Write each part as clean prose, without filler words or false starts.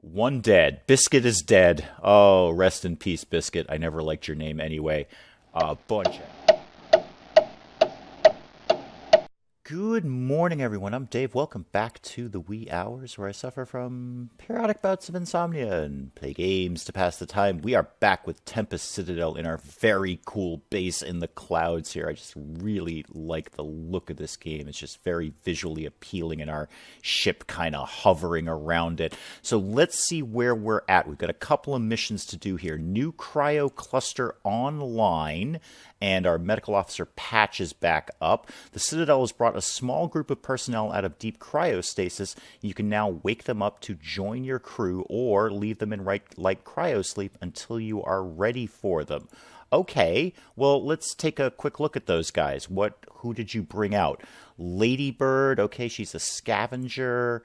One dead. Biscuit is dead. Oh, rest in peace, Biscuit. I never liked your name anyway. Bunch. Good morning, everyone. I'm Dave. Welcome back to the wee hours where I suffer from periodic bouts of insomnia and play games to pass the time. We are back with Tempest Citadel in our very cool base in the clouds here. I just really like the look of this game. It's just very visually appealing and our ship kind of hovering around it. So let's see where we're at. We've got a couple of missions to do here. New cryo cluster online, and our medical officer Patch is back up. The Citadel has brought a small group of personnel out of deep cryostasis. You can now wake them up to join your crew or leave them in light cryosleep until you are ready for them. Okay, well, let's take a quick look at those guys. Who did you bring out? Ladybird, okay, she's a scavenger.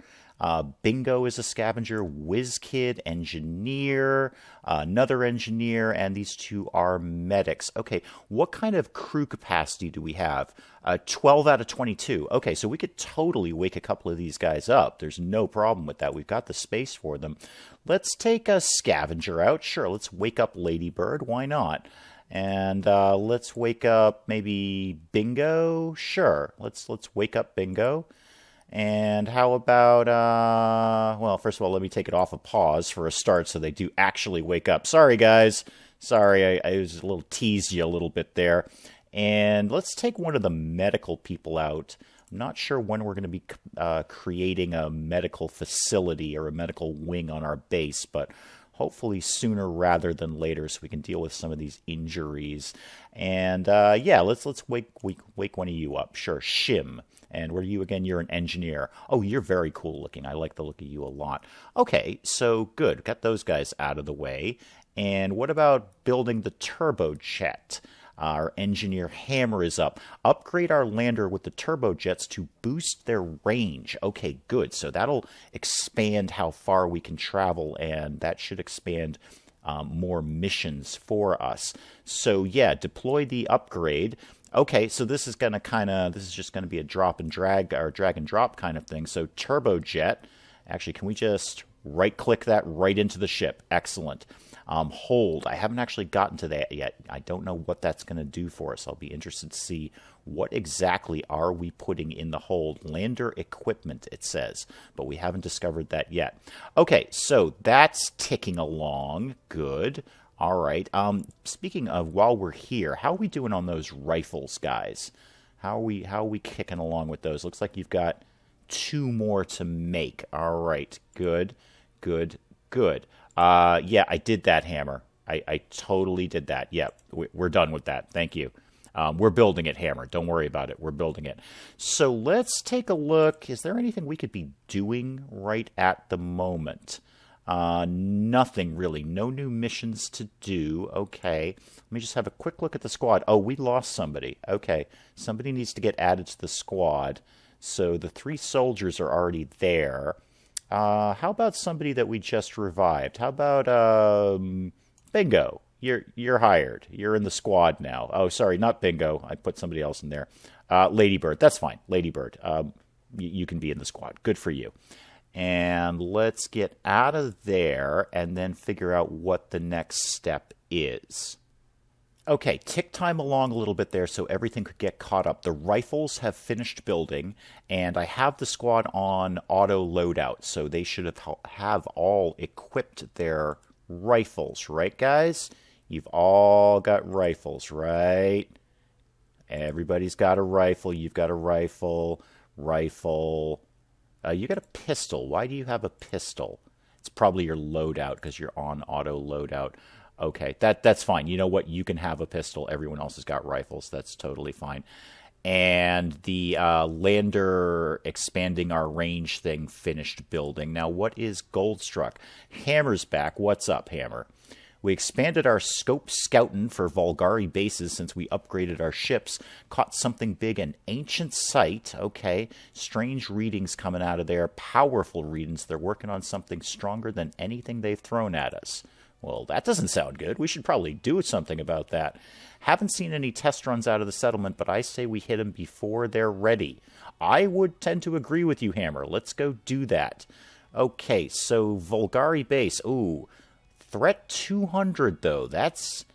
Bingo is a scavenger, WizKid, engineer, another engineer, and these two are medics. Okay, what kind of crew capacity do we have? 12 out of 22. Okay, so we could totally wake a couple of these guys up. There's no problem with that. We've got the space for them. Let's take a scavenger out. Sure, let's wake up Ladybird. Why not? And let's wake up maybe Bingo. Sure, let's wake up Bingo. And how about, well, first of all, let me take it off a pause for a start so they do actually wake up. Sorry, guys. Sorry, I was a little teased you a little bit there. And let's take one of the medical people out. I'm not sure when we're going to be creating a medical facility or a medical wing on our base, but hopefully sooner rather than later so we can deal with some of these injuries. And, yeah, let's wake one of you up. Sure, Shim. And what are you again? You're an engineer. Oh, you're very cool looking. I like the look of you a lot. Okay, so good. Got those guys out of the way. And what about building the turbojet? Our engineer Hammer is up. Upgrade our lander with the turbojets to boost their range. Okay, good. So that'll expand how far we can travel, and that should expand more missions for us. So yeah, deploy the upgrade. Okay, so this is just gonna be a drop and drag or drag and drop kind of thing. So turbojet. Actually, can we just right click that right into the ship? Excellent. Hold. I haven't actually gotten to that yet. I don't know what that's going to do for us. I'll be interested to see what exactly are we putting in the hold. Lander equipment, it says, but we haven't discovered that yet. Okay, so that's ticking along. Good. All right. Speaking of, while we're here, how are we doing on those rifles, guys? How are we kicking along with those? Looks like you've got 2 more to make. All right. Good. Good. Good. Yeah, I did that, Hammer. I totally did that. Yep, we're done with that. Thank you. We're building it, Hammer. Don't worry about it. We're building it. So let's take a look. Is there anything we could be doing right at the moment? Nothing really. No new missions to do. Okay. Let me just have a quick look at the squad. Oh, we lost somebody. Okay. Somebody needs to get added to the squad. So the 3 soldiers are already there. How about somebody that we just revived? How about Bingo? You're hired. You're in the squad now. Oh, sorry, not Bingo. I put somebody else in there. Ladybird. That's fine. Ladybird. You can be in the squad. Good for you. And let's get out of there and then figure out what the next step is. Okay, tick time along a little bit there so everything could get caught up. The rifles have finished building, and I have the squad on auto loadout, so they should have all equipped their rifles, right, guys? You've all got rifles, right? Everybody's got a rifle. You've got a rifle. You got a pistol. Why do you have a pistol? It's probably your loadout because you're on auto loadout. Okay, that's fine. You know what? You can have a pistol. Everyone else has got rifles. That's totally fine. And the lander expanding our range thing finished building. Now, what is Goldstruck? Hammer's back. What's up, Hammer? We expanded our scope scouting for Volgari bases since we upgraded our ships. Caught something big, an ancient site. Okay, strange readings coming out of there. Powerful readings. They're working on something stronger than anything they've thrown at us. Well, that doesn't sound good. We should probably do something about that. Haven't seen any test runs out of the settlement, but I say we hit them before they're ready. I would tend to agree with you, Hammer. Let's go do that. Okay, so Volgari base. Ooh, threat 200 though. That's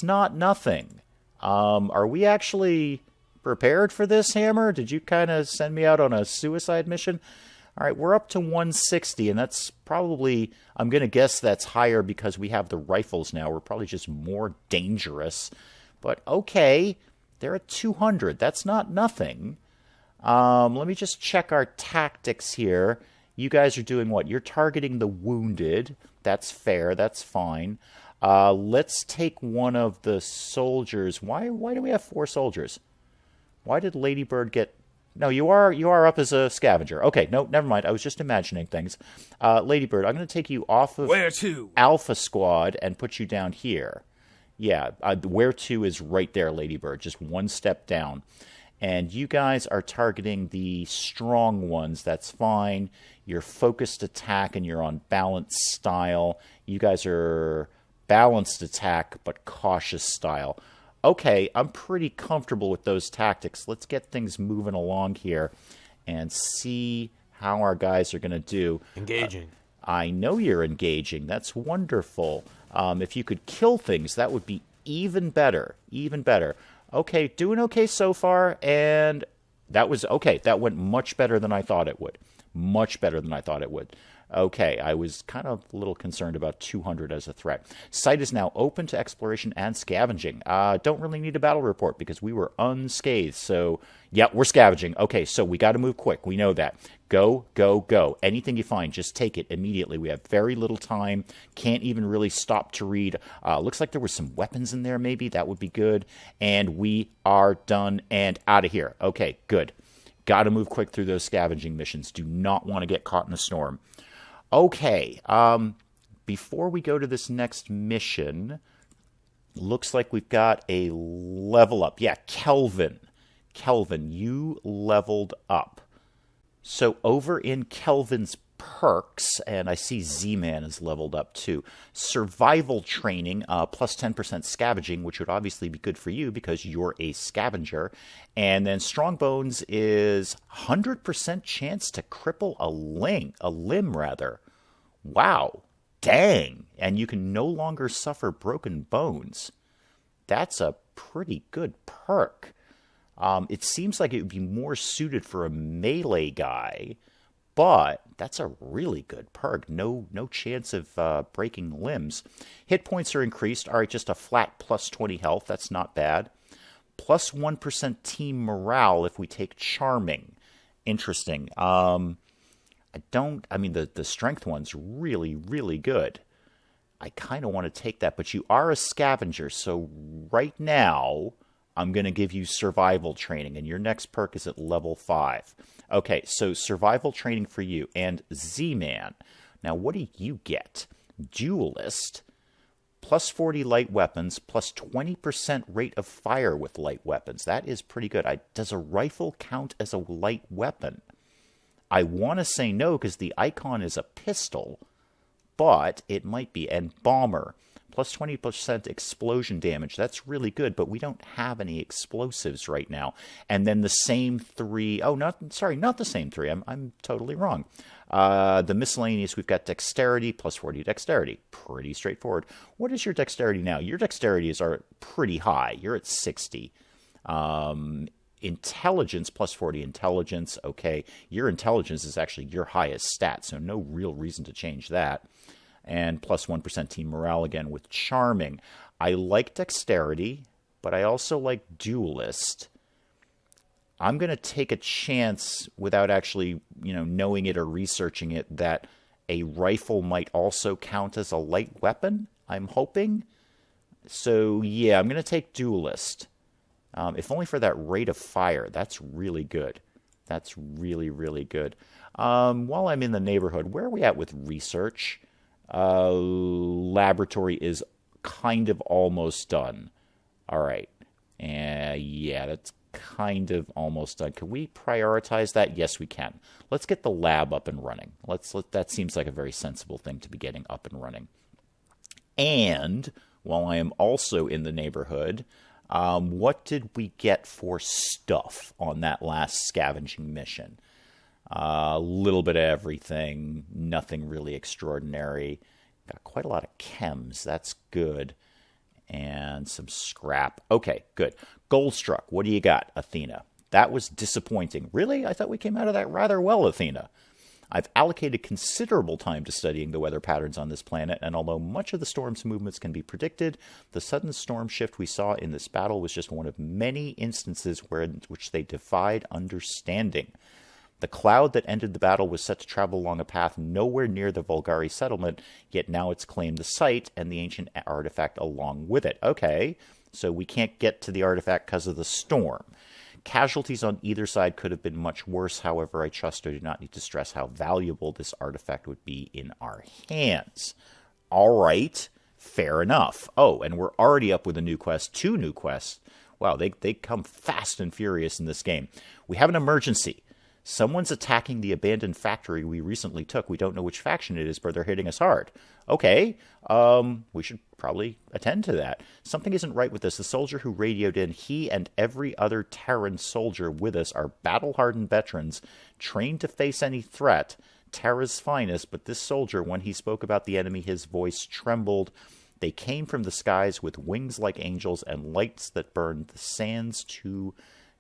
not nothing. Are we actually prepared for this, Hammer? Did you kind of send me out on a suicide mission? All right, we're up to 160, and that's probably, I'm going to guess that's higher because we have the rifles now. We're probably just more dangerous. But okay, they're at 200. That's not nothing. Let me just check our tactics here. You guys are doing what? You're targeting the wounded. That's fair. That's fine. Let's take one of the soldiers. Why do we have 4 soldiers? Why did Ladybird get... No, you are up as a scavenger. Okay, no, never mind. I was just imagining things. Ladybird, I'm going to take you off of Where to? Alpha Squad and put you down here. Yeah, where to is right there, Ladybird. Just one step down. And you guys are targeting the strong ones. That's fine. You're focused attack and you're on balanced style. You guys are balanced attack but cautious style. Okay, I'm pretty comfortable with those tactics. Let's get things moving along here and see how our guys are going to do. Engaging. I know you're engaging. That's wonderful. If you could kill things, that would be even better. Even better. Okay, doing okay so far, and that was okay. That went much better than I thought it would. Much better than I thought it would. Okay, I was kind of a little concerned about 200 as a threat. Site is now open to exploration and scavenging. Don't really need a battle report because we were unscathed. So, yeah, we're scavenging. Okay, so we got to move quick. We know that. Go, go, go. Anything you find, just take it immediately. We have very little time. Can't even really stop to read. Looks like there were some weapons in there, maybe. That would be good. And we are done and out of here. Okay, good. Got to move quick through those scavenging missions. Do not want to get caught in a storm. Okay, before we go to this next mission, looks like we've got a level up. Yeah, Kelvin. Kelvin, you leveled up. So over in Kelvin's perks, and I see Z-Man is leveled up too. Survival training, plus 10% scavenging, which would obviously be good for you because you're a scavenger. And then Strong Bones is 100% chance to cripple a limb rather. Wow, dang. And you can no longer suffer broken bones. That's a pretty good perk. It seems like it would be more suited for a melee guy, but that's a really good perk. No chance of breaking limbs. Hit points are increased. All right, just a flat plus 20 health. That's not bad. Plus 1% team morale if we take Charming. Interesting. I mean, the strength one's really, really good. I kind of want to take that, but you are a scavenger, so right now I'm going to give you survival training, and your next perk is at level 5. Okay, so survival training for you, and Z-Man. Now, what do you get? Duelist, plus 40 light weapons, plus 20% rate of fire with light weapons. That is pretty good. Does a rifle count as a light weapon? I want to say no, because the icon is a pistol, but it might be. And Bomber, plus 20% explosion damage. That's really good, but we don't have any explosives right now. And then the same 3... Oh, not the same 3. I'm totally wrong. The miscellaneous, we've got dexterity, plus 40 dexterity. Pretty straightforward. What is your dexterity now? Your dexterities are pretty high. You're at 60. Intelligence, plus 40 intelligence. Okay, your intelligence is actually your highest stat, so no real reason to change that. And plus 1% team morale again with Charming. I like dexterity, but I also like duelist. I'm going to take a chance without actually, knowing it or researching it that a rifle might also count as a light weapon, I'm hoping. So, yeah, I'm going to take duelist. If only for that rate of fire. That's really good. That's really, really good. While I'm in the neighborhood, where are we at with research? Laboratory is kind of almost done. All right. Yeah, that's kind of almost done. Can we prioritize that? Yes, we can. Let's get the lab up and running. That seems like a very sensible thing to be getting up and running. And while I am also in the neighborhood, what did we get for stuff on that last scavenging mission? A little bit of everything, nothing really extraordinary. Got quite a lot of chems, that's good. And some scrap. Okay, good. Goldstruck, what do you got, Athena? That was disappointing. Really? I thought we came out of that rather well, Athena. I've allocated considerable time to studying the weather patterns on this planet, and although much of the storm's movements can be predicted, the sudden storm shift we saw in this battle was just one of many instances which they defied understanding. The cloud that ended the battle was set to travel along a path nowhere near the Volgari settlement, yet now it's claimed the site and the ancient artifact along with it. Okay, so we can't get to the artifact because of the storm. Casualties on either side could have been much worse. However, I trust I do not need to stress how valuable this artifact would be in our hands. All right, fair enough. Oh, and we're already up with a new quest, 2 new quests. Wow, they come fast and furious in this game. We have an emergency. Someone's attacking the abandoned factory we recently took. We don't know which faction it is, but they're hitting us hard. Okay, we should probably attend to that. Something isn't right with this. The soldier who radioed in, he and every other Terran soldier with us are battle-hardened veterans, trained to face any threat, Terra's finest, but this soldier, when he spoke about the enemy, his voice trembled. They came from the skies with wings like angels and lights that burned the sands to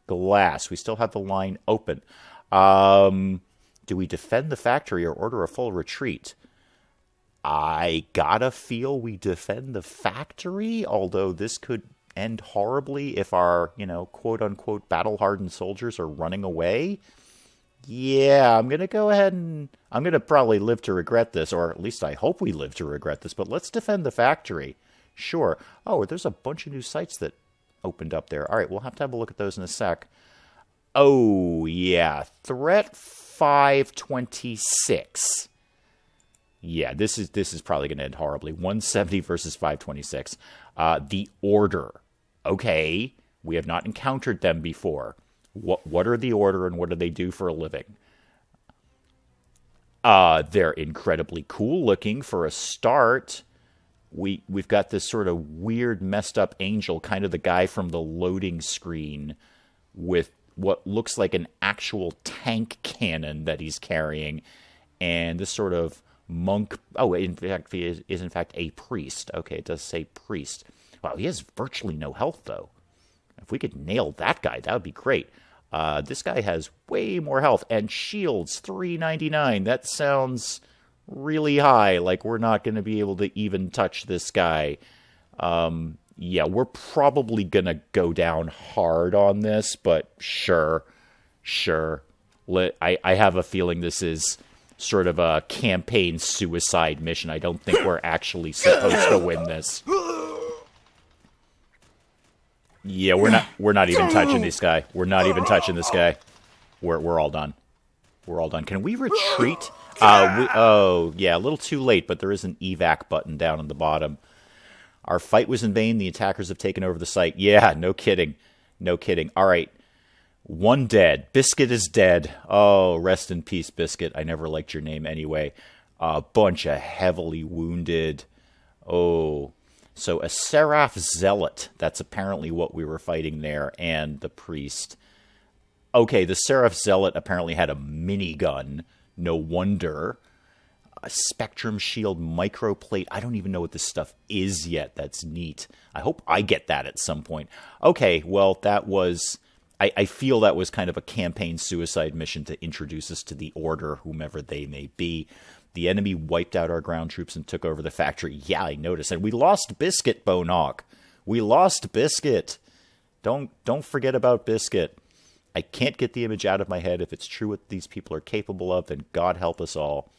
glass. We still have the line open. Do we defend the factory or order a full retreat? I gotta feel we defend the factory, although this could end horribly if our, quote-unquote battle-hardened soldiers are running away. Yeah, I'm gonna go ahead and... I'm gonna probably live to regret this, or at least I hope we live to regret this, but let's defend the factory. Sure. Oh, there's a bunch of new sites that opened up there. All right, we'll have to have a look at those in a sec. Oh, yeah. Threat 526. Yeah, this is probably going to end horribly. 170 versus 526. The Order. Okay, we have not encountered them before. What are the Order and what do they do for a living? They're incredibly cool looking for a start. We've got this sort of weird, messed up angel, kind of the guy from the loading screen with what looks like an actual tank cannon that he's carrying, and this sort of monk... Oh, in fact, he is in fact a priest. Okay, it does say priest. Wow, he has virtually no health, though. If we could nail that guy, that would be great. This guy has way more health, and shields, 399. That sounds really high, like we're not going to be able to even touch this guy. Yeah, we're probably going to go down hard on this, but sure. I have a feeling this is sort of a campaign suicide mission. I don't think we're actually supposed to win this. Yeah, we're not even touching this guy. We're not even touching this guy. We're all done. We're all done. Can we retreat? Oh, yeah, a little too late, but there is an evac button down on the bottom. Our fight was in vain. The attackers have taken over the site. Yeah, no kidding. No kidding. All right. 1 dead. Biscuit is dead. Oh, rest in peace, Biscuit. I never liked your name anyway. A bunch of heavily wounded. Oh. So a Seraph Zealot. That's apparently what we were fighting there. And the priest. Okay, the Seraph Zealot apparently had a minigun. No wonder. A Spectrum Shield microplate. I don't even know what this stuff is yet. That's neat. I hope I get that at some point. Okay, well, that was... I feel that was kind of a campaign suicide mission to introduce us to the Order, whomever they may be. The enemy wiped out our ground troops and took over the factory. Yeah, I noticed. And we lost Biscuit, Bonehawk. We lost Biscuit. Don't forget about Biscuit. I can't get the image out of my head. If it's true what these people are capable of, then God help us all.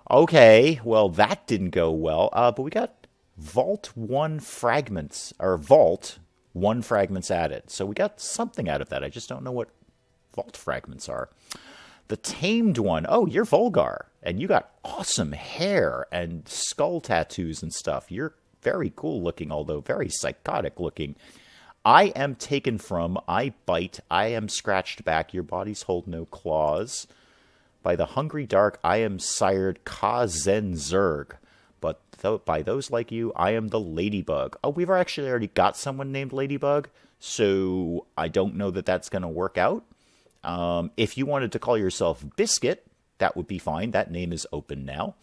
Okay, well, that didn't go well, but we got Vault 1 fragments, or Vault 1 fragments added. So we got something out of that. I just don't know what Vault fragments are. The Tamed one, oh, you're Volgar, and you got awesome hair and skull tattoos and stuff. You're very cool looking, although very psychotic looking. I am taken from, I bite, I am scratched back, your bodies hold no claws. By the hungry dark, I am sired Ka-Zen Zerg. But by those like you, I am the Ladybug. Oh, we've actually already got someone named Ladybug, so I don't know that that's going to work out. If you wanted to call yourself Biscuit, that would be fine. That name is open now.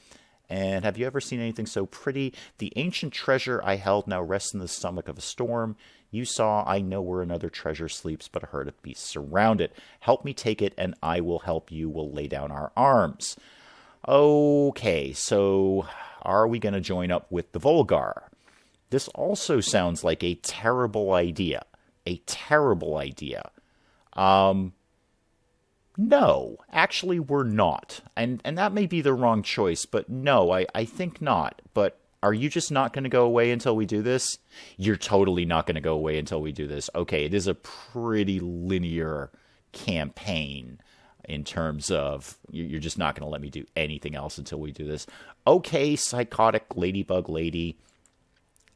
And have you ever seen anything so pretty? The ancient treasure I held now rests in the stomach of a storm. You saw, I know where another treasure sleeps, but a herd of beasts surround it. Help me take it, and I will help you. We'll lay down our arms. Okay, so are we going to join up with the Volgar? This also sounds like a terrible idea. A terrible idea. No, actually we're not. And that may be the wrong choice, but no, I think not. But are you just not going to go away until we do this? You're totally not going to go away until we do this. Okay, it is a pretty linear campaign in terms of you're just not going to let me do anything else until we do this. Okay, psychotic ladybug lady.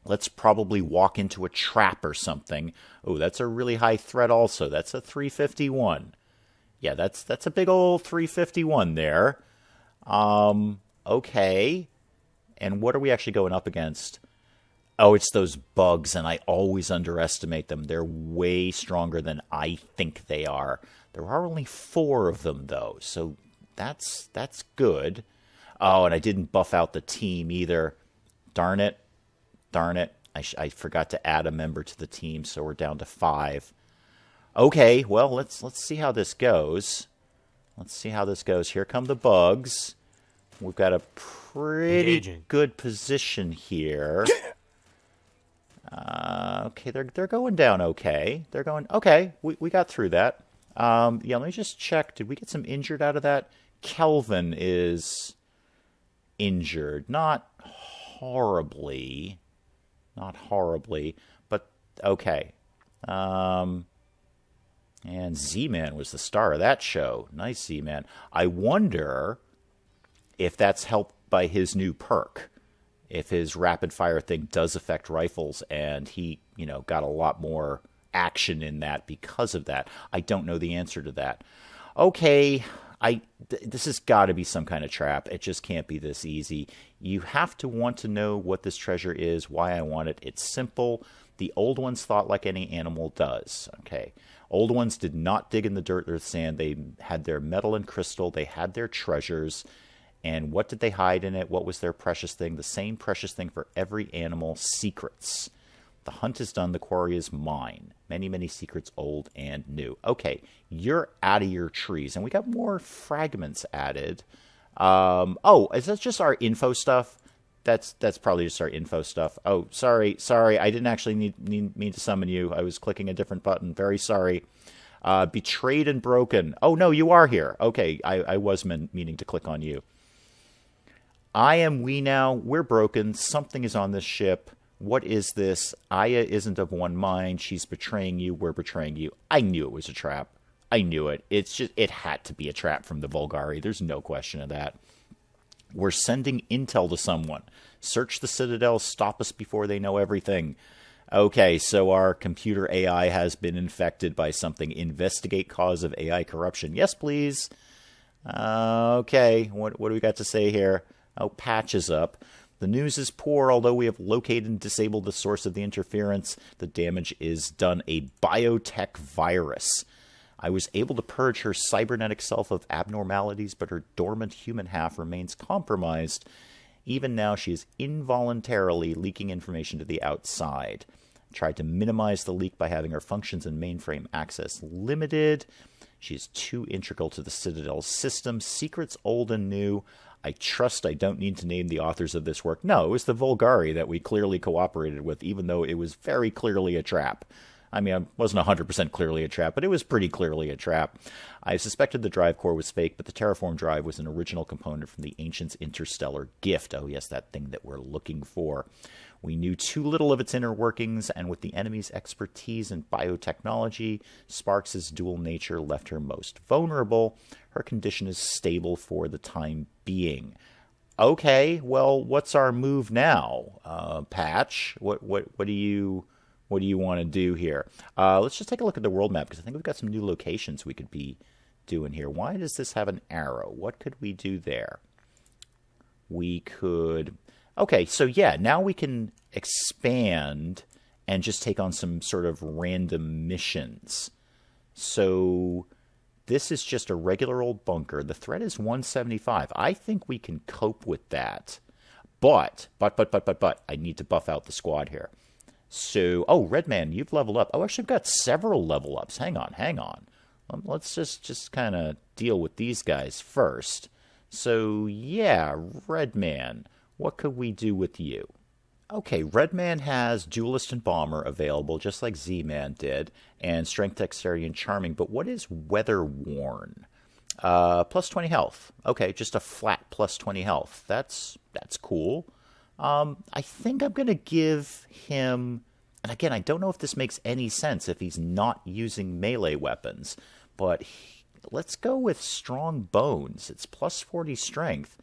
Let's probably walk into a trap or something. Oh, that's a really high threat also. That's a 351. Yeah, that's a big old 351 there. Okay. And what are we actually going up against? Oh, it's those bugs, and I always underestimate them. They're way stronger than I think they are. There are only 4 of them, though, so that's good. Oh, and I didn't buff out the team either. Darn it. Darn it. I forgot to add a member to the team, so we're down to 5. Okay, well, let's see how this goes. Let's see how this goes. Here come the bugs. We've got a pretty good position here. Okay, they're going down okay. They're going, okay, we got through that. Yeah, let me just check. Did we get some injured out of that? Kelvin is injured. Not horribly. Not horribly, but okay. And Z-Man was the star of that show. Nice, Z-Man. I wonder if that's helped by his new perk. If his rapid fire thing does affect rifles and he, got a lot more action in that because of that. I don't know the answer to that. Okay, this has got to be some kind of trap. It just can't be this easy. You have to want to know what this treasure is, why I want it. It's simple. The old ones thought like any animal does. Okay. Old ones did not dig in the dirt or the sand. They had their metal and crystal. They had their treasures. And what did they hide in it? What was their precious thing? The same precious thing for every animal, secrets. The hunt is done. The quarry is mine. Many, many secrets, old and new. Okay, you're out of your trees. And we got more fragments added. Oh, is that just our info stuff? That's probably just our info stuff. Oh, sorry. I didn't actually mean to summon you. I was clicking a different button. Very sorry. Betrayed and broken. Oh, no, you are here. Okay, I was meaning to click on you. I am we now. We're broken. Something is on this ship. What is this? Aya isn't of one mind. She's betraying you. We're betraying you. I knew it was a trap. I knew it. It had to be a trap from the Volgari. There's no question of that. We're sending intel to someone. Search the Citadel. Stop us before they know everything. Okay, so our computer AI has been infected by something. Investigate cause of AI corruption. Yes, please. Okay, what do we got to say here? Oh, patch is up. The news is poor, although we have located and disabled the source of the interference. The damage is done. A biotech virus. I was able to purge her cybernetic self of abnormalities, but her dormant human half remains compromised. Even now, she is involuntarily leaking information to the outside. Tried to minimize the leak by having her functions and mainframe access limited. She is too integral to the Citadel's system. Secrets old and new. I trust I don't need to name the authors of this work. No, it was the Volgari that we clearly cooperated with, even though it was very clearly a trap. I mean, it wasn't 100% clearly a trap, but it was pretty clearly a trap. I suspected the drive core was fake, but the terraform drive was an original component from the Ancients' interstellar gift. Oh, yes, that thing that we're looking for. We knew too little of its inner workings, and with the enemy's expertise in biotechnology, Sparks' dual nature left her most vulnerable. Her condition is stable for the time being. Okay, well, what's our move now, Patch? What do you want to do here? Let's just take a look at the world map, because I think we've got some new locations we could be doing here. Why does this have an arrow? What could we do there? We could... Okay, so yeah, now we can expand and just take on some sort of random missions. So this is just a regular old bunker. The threat is 175. I think we can cope with that. But, I need to buff out the squad here. So, oh, Redman, you've leveled up. Oh, actually, I've got several level ups. Hang on. Let's just kind of deal with these guys first. So, yeah, Redman, what could we do with you? Okay, Redman has Duelist and Bomber available, just like Z-Man did, and Strength, Dexterity, and Charming. But what is Weather Worn? Plus 20 health. Okay, just a flat plus 20 health. That's cool. I think I'm going to give him... And again, I don't know if this makes any sense if he's not using melee weapons. But let's go with Strong Bones. It's plus 40 strength.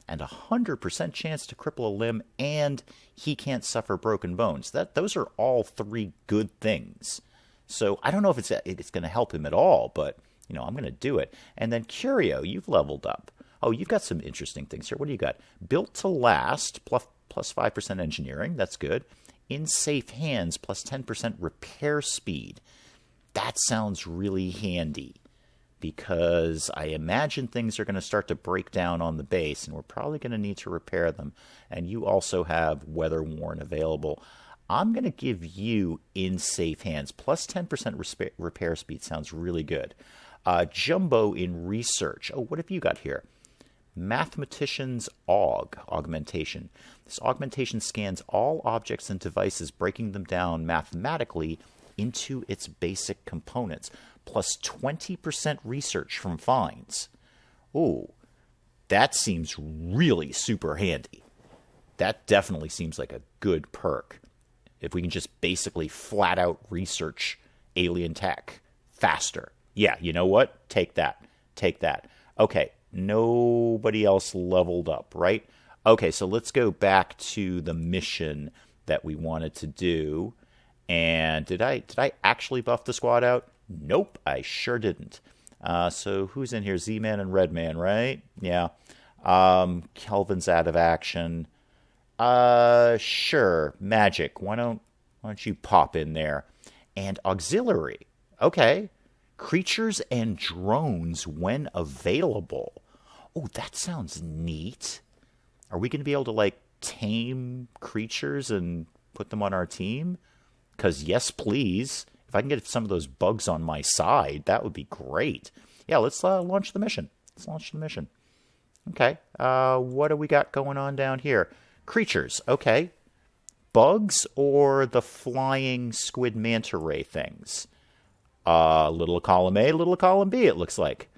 And 100% chance to cripple a limb, and he can't suffer broken bones. Those are all three good things. So I don't know if it's going to help him at all, but I'm going to do it. And then Curio, you've leveled up. Oh, you've got some interesting things here. What do you got? Built to last, plus 5% engineering. That's good. In safe hands, plus 10% repair speed. That sounds really handy, because I imagine things are going to start to break down on the base, and we're probably going to need to repair them. And you also have Weather Worn available. I'm going to give you in safe hands. Plus 10% repair speed sounds really good. Jumbo in research. Oh, what have you got here? Mathematician's Augmentation. This augmentation scans all objects and devices, breaking them down mathematically into its basic components. Plus 20% research from finds. Ooh, that seems really super handy. That definitely seems like a good perk. If we can just basically flat out research alien tech faster. Yeah, you know what? Take that. Okay, nobody else leveled up, right? Okay, so let's go back to the mission that we wanted to do. And did I actually buff the squad out? Nope, I sure didn't. So who's in here? Z-Man and Redman, right? Yeah. Kelvin's out of action. Sure. Magic. Why don't you pop in there? And auxiliary. Okay. Creatures and drones when available. Oh, that sounds neat. Are we going to be able to, tame creatures and put them on our team? Because yes, please. If I can get some of those bugs on my side, that would be great. Yeah, let's launch the mission. Okay. What do we got going on down here? Creatures. Okay. Bugs or the flying squid manta ray things? Little column A, little column B, it looks like.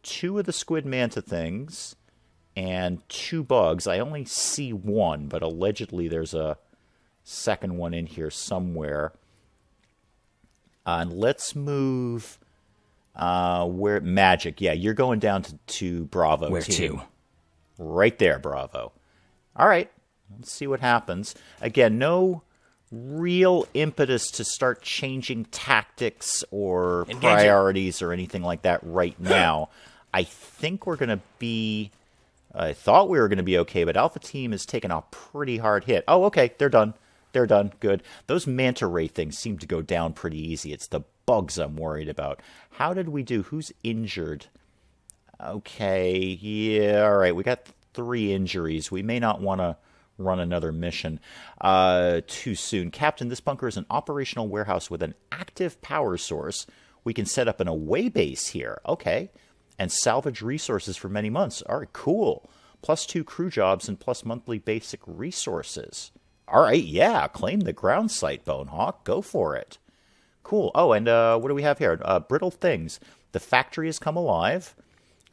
2 of the squid manta things and 2 bugs. I only see 1, but allegedly there's a second one in here somewhere. And let's move where magic. Yeah, you're going down to Bravo. Where team. to? Right there, Bravo. All right, let's see what happens. Again, no real impetus to start changing tactics or priorities or anything like that right now. I think we're going to be... I thought we were going to be okay, but Alpha Team has taken a pretty hard hit. Oh, okay, they're done. Good. Those manta ray things seem to go down pretty easy. It's the bugs I'm worried about. How did we do? Who's injured? Okay, yeah, all right. We got 3 injuries. We may not want to run another mission too soon. Captain, this bunker is an operational warehouse with an active power source. We can set up an away base here. Okay. And salvage resources for many months. All right, cool. Plus 2 crew jobs and plus monthly basic resources. All right, yeah, claim the ground site, Bonehawk. Go for it. Cool. Oh, and what do we have here? Brittle things. The factory has come alive.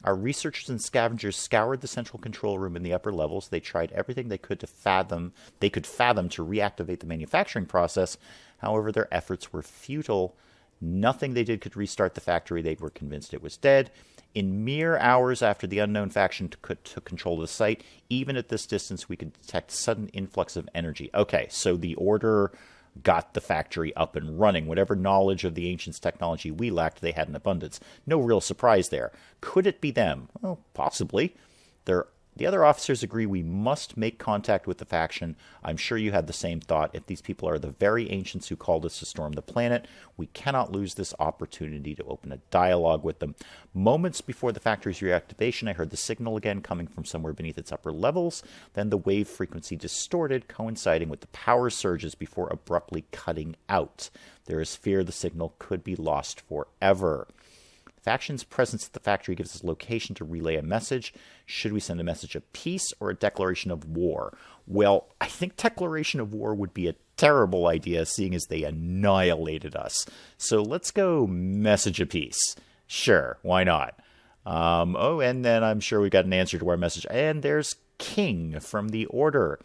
Our researchers and scavengers scoured the central control room in the upper levels. They tried everything they could fathom to reactivate the manufacturing process. However, their efforts were futile. Nothing they did could restart the factory. They were convinced it was dead. In mere hours after the unknown faction took control of the site, even at this distance, we could detect sudden influx of energy. Okay, so the Order got the factory up and running. Whatever knowledge of the Ancients' technology we lacked, they had in abundance. No real surprise there. Could it be them? Well, possibly. They're The other officers agree we must make contact with the faction. I'm sure you had the same thought. If these people are the very ancients who called us to storm the planet, we cannot lose this opportunity to open a dialogue with them. Moments before the factory's reactivation, I heard the signal again coming from somewhere beneath its upper levels. Then the wave frequency distorted, coinciding with the power surges before abruptly cutting out. There is fear the signal could be lost forever. Faction's presence at the factory gives us location to relay a message. Should we send a message of peace or a declaration of war? Well, I think declaration of war would be a terrible idea, seeing as they annihilated us. So let's go message of peace. Sure, why not? And then I'm sure we got an answer to our message. And there's King from the Order.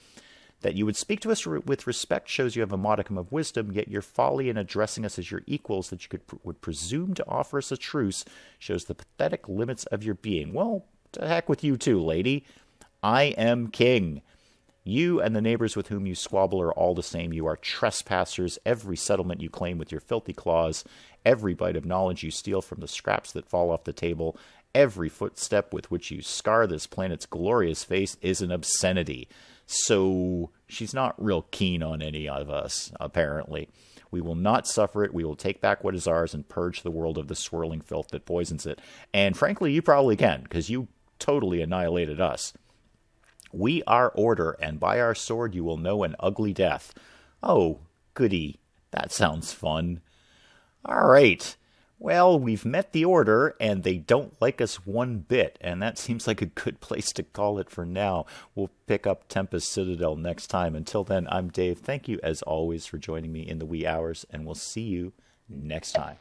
That you would speak to us with respect shows you have a modicum of wisdom, yet your folly in addressing us as your equals that you would presume to offer us a truce shows the pathetic limits of your being. Well, to heck with you too, lady. I am king. You and the neighbors with whom you squabble are all the same. You are trespassers. Every settlement you claim with your filthy claws, every bite of knowledge you steal from the scraps that fall off the table, every footstep with which you scar this planet's glorious face is an obscenity. So she's not real keen on any of us, apparently. We will not suffer it. We will take back what is ours and purge the world of the swirling filth that poisons it. And frankly, you probably can, because you totally annihilated us. We are Order, and by our sword you will know an ugly death. Oh, goody. That sounds fun. All right. Well, we've met the Order, and they don't like us one bit, and that seems like a good place to call it for now. We'll pick up Tempest Citadel next time. Until then, I'm Dave. Thank you, as always, for joining me in the wee hours, and we'll see you next time.